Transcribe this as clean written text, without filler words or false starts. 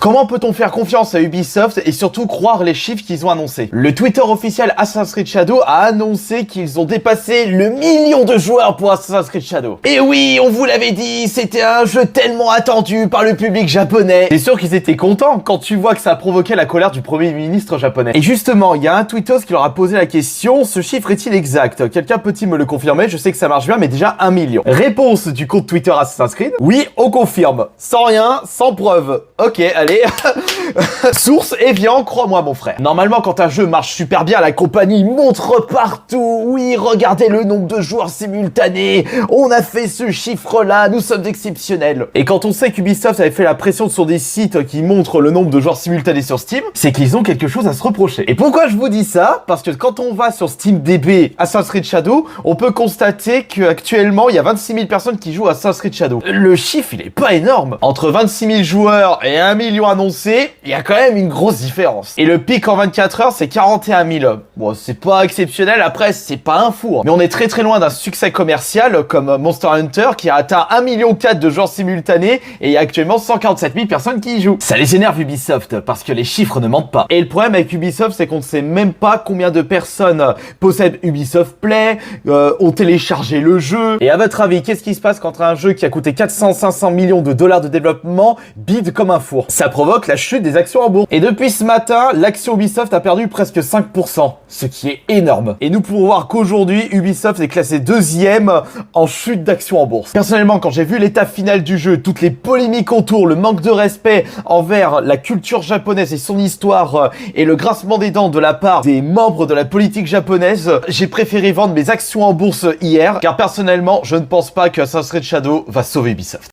Comment peut-on faire confiance à Ubisoft et surtout croire les chiffres qu'ils ont annoncés? Le Twitter officiel Assassin's Creed Shadow a annoncé qu'ils ont dépassé le million de joueurs pour Assassin's Creed Shadow. Et oui, on vous l'avait dit, c'était un jeu tellement attendu par le public japonais. C'est sûr qu'ils étaient contents quand tu vois que ça a provoqué la colère du premier ministre japonais. Et justement, il y a un tweetos qui leur a posé la question, ce chiffre est-il exact? Quelqu'un peut-il me le confirmer? Je sais que ça marche bien, mais déjà 1 million. Réponse du compte Twitter Assassin's Creed: oui, on confirme. Sans rien, sans preuve. Ok, allez. Source Evian, crois-moi mon frère. Normalement, quand un jeu marche super bien, la compagnie montre partout. Oui, regardez le nombre de joueurs simultanés. On a fait ce chiffre-là, nous sommes exceptionnels. Et quand on sait qu'Ubisoft avait fait la pression sur des sites qui montrent le nombre de joueurs simultanés sur Steam, c'est qu'ils ont quelque chose à se reprocher. Et pourquoi je vous dis ça? Parce que quand on va sur SteamDB Assassin's Creed Shadow, on peut constater qu'actuellement, il y a 26 000 personnes qui jouent à Assassin's Creed Shadow. Le chiffre, il est pas énorme. Entre 26 000 joueurs et 1 million annoncés, il y a quand même une grosse différence. Et le pic en 24 heures, c'est 41 000. Bon, c'est pas exceptionnel, après, c'est pas un four. Mais on est très loin d'un succès commercial comme Monster Hunter qui a atteint 1,4 million de joueurs simultanés et il y a actuellement 147 000 personnes qui y jouent. Ça les énerve Ubisoft parce que les chiffres ne mentent pas. Et le problème avec Ubisoft, c'est qu'on ne sait même pas combien de personnes possèdent Ubisoft Play, ont téléchargé le jeu. Et à votre avis, qu'est-ce qui se passe quand un jeu qui a coûté 400-500 millions de dollars de développement bide comme un four? Ça provoque la chute des actions en bourse. Et depuis ce matin, l'action Ubisoft a perdu presque 5%, ce qui est énorme. Et nous pouvons voir qu'aujourd'hui, Ubisoft est classé 2e en chute d'actions en bourse. Personnellement, quand j'ai vu l'état final du jeu, toutes les polémiques autour, le manque de respect envers la culture japonaise et son histoire, et le grincement des dents de la part des membres de la politique japonaise, j'ai préféré vendre mes actions en bourse hier, car personnellement, je ne pense pas que Assassin's Creed Shadow va sauver Ubisoft.